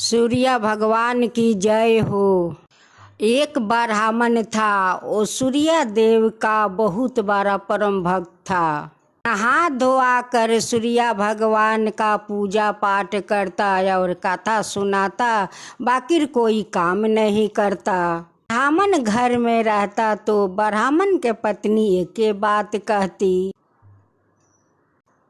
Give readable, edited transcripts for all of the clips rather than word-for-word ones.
सूर्य भगवान की जय हो। एक ब्राह्मण था, वो सूर्य देव का बहुत बड़ा परम भक्त था। नहा धोआ कर सूर्य भगवान का पूजा पाठ करता और कथा सुनाता, बाकी कोई काम नहीं करता। ब्राह्मण घर में रहता तो ब्राह्मण के पत्नी एक बात कहती,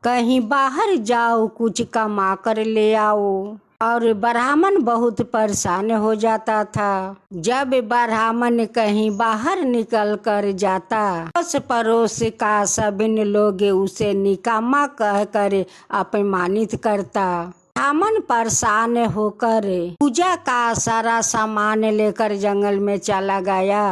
कहीं बाहर जाओ, कुछ कमा कर ले आओ। और ब्राह्मण बहुत परेशान हो जाता था। जब ब्राह्मण कहीं बाहर निकल कर जाता, उस पड़ोस का सभी लोग उसे निकामा कहकर अपमानित करता। ब्राह्मण परेशान होकर पूजा का सारा सामान लेकर जंगल में चला गया।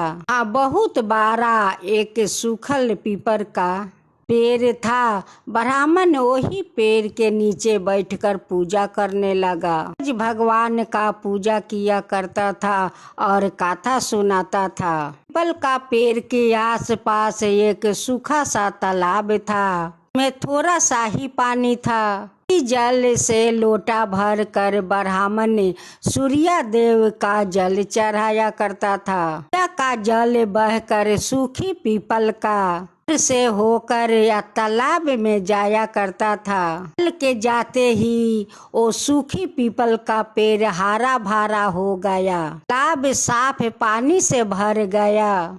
बहुत बड़ा एक सूखल पीपल का पेड़ था। ब्राह्मण वही पेड़ के नीचे बैठकर पूजा करने लगा। आज भगवान का पूजा किया करता था और कथा सुनाता था। पीपल का पेड़ के आसपास एक सूखा सा तालाब था, में थोड़ा सा ही पानी था। जल से लोटा भर कर ब्राह्मण सूर्य देव का जल चढ़ाया करता था। का जल बहकर सूखी पीपल का से होकर या तालाब में जाया करता था। चल के जाते ही वो सूखी पीपल का पेड़ हरा भरा हो गया। तालाब साफ पानी से भर गया।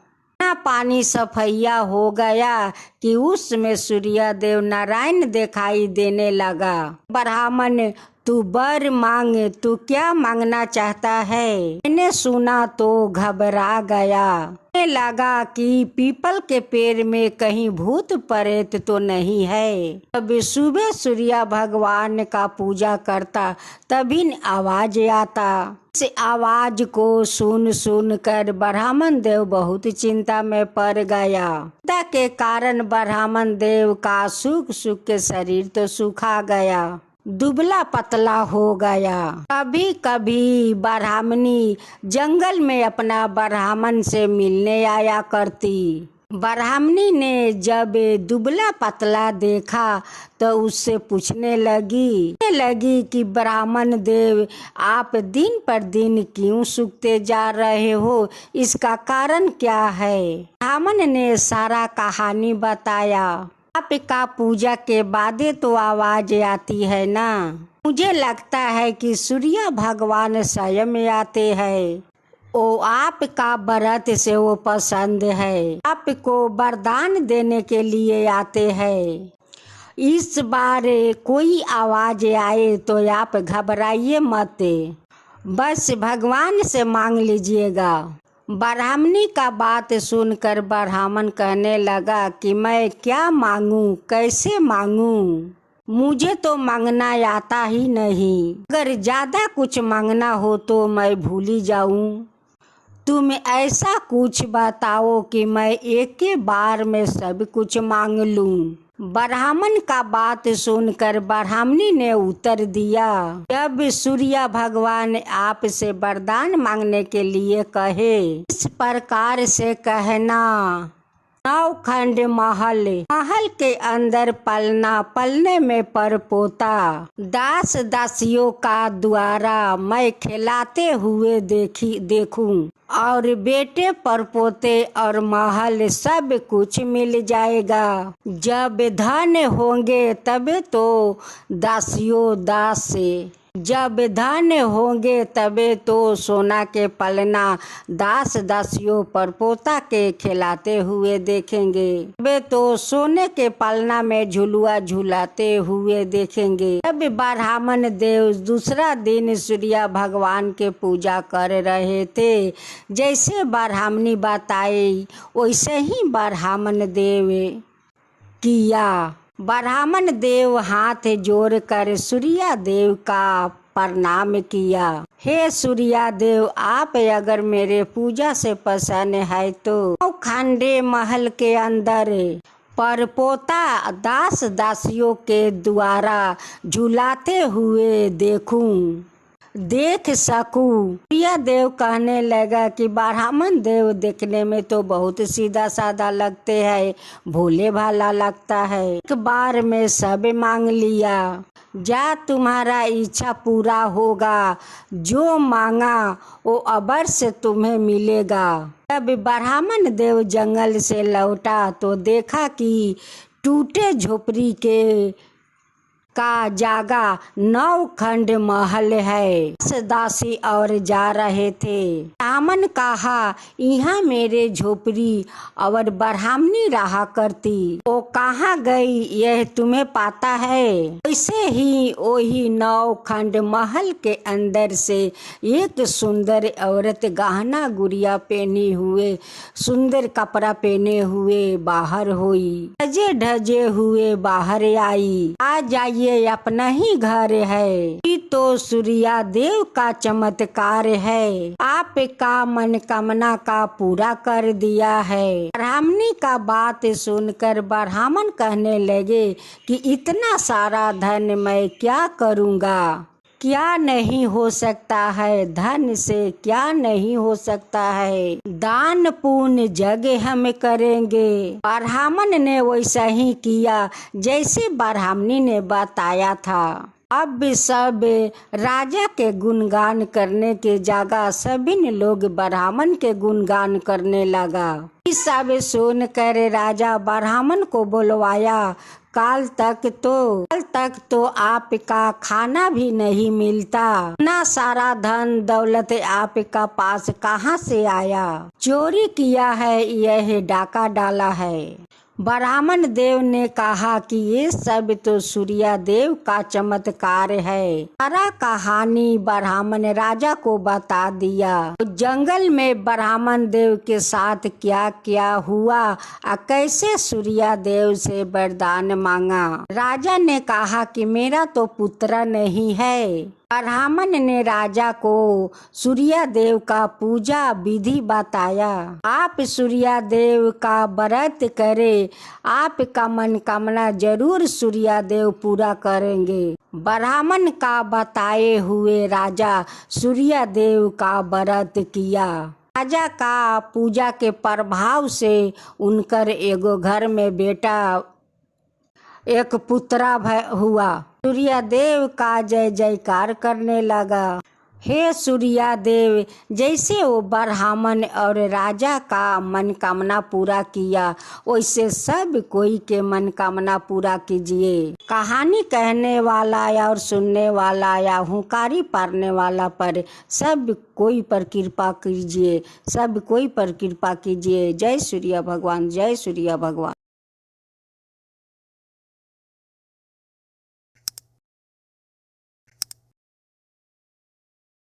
पानी सफैया हो गया कि उसमें सूर्य देव नारायण दिखाई देने लगा। ब्राह्मण, तू वर मांग, तू क्या मांगना चाहता है? मैंने सुना तो घबरा गया। लगा कि पीपल के पेड़ में कहीं भूत प्रेत तो नहीं है। अब सुबह सूर्य भगवान का पूजा करता, तभी आवाज आता। इस आवाज को सुन कर ब्राह्मण देव बहुत चिंता में पड़ गया। चिंता के कारण ब्राह्मण देव का सूख के शरीर तो सूखा गया, दुबला पतला हो गया। कभी कभी ब्राह्मणी जंगल में अपना ब्राह्मण से मिलने आया करती। ब्राह्मणी ने जब दुबला पतला देखा तो उससे पूछने लगी कि ब्राह्मण देव, आप दिन पर दिन क्यों सूखते जा रहे हो? इसका कारण क्या है? ब्राह्मण ने सारा कहानी बताया। आपका पूजा के बाद तो आवाज आती है ना, मुझे लगता है कि सूर्य भगवान स्वयं आते हैं। वो आपका व्रत से वो पसंद है, आपको वरदान देने के लिए आते हैं। इस बार कोई आवाज आए तो आप घबराइए मत, बस भगवान से मांग लीजिएगा। ब्राह्मणी का बात सुनकर ब्राह्मण कहने लगा कि मैं क्या मांगूं, कैसे मांगूं? मुझे तो मांगना आता ही नहीं। अगर ज्यादा कुछ मांगना हो तो मैं भूल ही जाऊं। तुम ऐसा कुछ बताओ कि मैं एक ही बार में सब कुछ मांग लूं। ब्राह्मण का बात सुनकर ब्राह्मणी ने उत्तर दिया, जब सूर्य भगवान आपसे वरदान मांगने के लिए कहे, इस प्रकार से कहना, 9 खंड महल के अंदर पलना, पलने में परपोता, दास दासियों का द्वारा मैं खिलाते हुए देखूं, और बेटे परपोते और महल सब कुछ मिल जाएगा। जब धन होंगे तबे तो दासियों दास से, जब धन होंगे तबे तो सोना के पलना दास दासियों परपोता के खिलाते हुए देखेंगे, तबे तो सोने के पलना में झुलुआ झुलाते हुए देखेंगे। जब ब्राह्मण देव दूसरा दिन सूर्य भगवान के पूजा कर रहे थे, जैसे ब्राह्मणी बताई वैसे ही ब्राह्मण देव किया। ब्राह्मण देव हाथ जोड़कर सूर्य देव का प्रणाम किया। हे सूर्य देव, आप अगर मेरे पूजा से प्रसन्न है तो 9 खंडे महल के अंदर परपोता दास दासियों के द्वारा झुलाते हुए देखूं। देख सकूं। सूर्य देव कहने लगा कि ब्राह्मण देव देखने में तो बहुत सीधा साधा लगते हैं, भोले भाला लगता है। एक बार में सब मांग लिया, जा तुम्हारा इच्छा पूरा होगा, जो मांगा वो अवश्य तुम्हें मिलेगा। जब ब्राह्मण देव जंगल से लौटा तो देखा कि टूटे झोपड़ी के का जागा 9 खंड महल है। दासी और जा रहे थे। ब्राह्मण कहा, यहाँ मेरे झोपड़ी और ब्राह्मणी रहा करती, वो कहाँ गई यह तुम्हें पता है? वैसे ही वही 9 खंड महल के अंदर से एक सुंदर औरत गहना गुड़िया पहने हुए, सुंदर कपड़ा पहने हुए बाहर हुई, सजे ढजे हुए बाहर आई। आ जाइए, अपना ही घर है। ये तो सूर्य देव का चमत्कार है, आपका मनोकामना का पूरा कर दिया है। ब्राह्मणी का बात सुनकर ब्राह्मण कहने लगे कि इतना सारा धन मैं क्या करूँगा? क्या नहीं हो सकता है? धन से क्या नहीं हो सकता है? दान पुण्य जग हम करेंगे। ब्राह्मण ने वैसा ही किया जैसे ब्राह्मणी ने बताया था। अब सब राजा के गुणगान करने के जगह सभी लोग ब्राह्मण के गुणगान करने लगा। इस सब सुनकर राजा ब्राह्मण को बुलवाया। कल तक तो आपका खाना भी नहीं मिलता, इतना सारा धन दौलत आपका पास कहाँ से आया? चोरी किया है, यह डाका डाला है। ब्राह्मण देव ने कहा कि ये सब तो सूर्य देव का चमत्कार है। सारा कहानी ब्राह्मण राजा को बता दिया। जंगल में ब्राह्मण देव के साथ क्या क्या हुआ और कैसे सूर्य देव से वरदान मांगा। राजा ने कहा कि मेरा तो पुत्र नहीं है। ब्राह्मण ने राजा को सूर्य देव का पूजा विधि बताया। आप सूर्य देव का व्रत करें, आपका मनोकामना जरूर सूर्य देव पूरा करेंगे। ब्राह्मण का बताए हुए राजा सूर्य देव का व्रत किया। राजा का पूजा के प्रभाव से उनकर एगो घर में बेटा एक पुत्रा हुआ। सूर्य देव का जय जयकार करने लगा। हे सूर्य देव, जैसे वो ब्राह्मण और राजा का मनोकामना पूरा किया, वैसे सब कोई के मनोकामना पूरा कीजिए। कहानी कहने वाला या और सुनने वाला या हुंकारी पारने वाला पर सब कोई पर कृपा कीजिए, सब कोई पर कृपा कीजिए। जय सूर्य भगवान, जय सूर्य भगवान।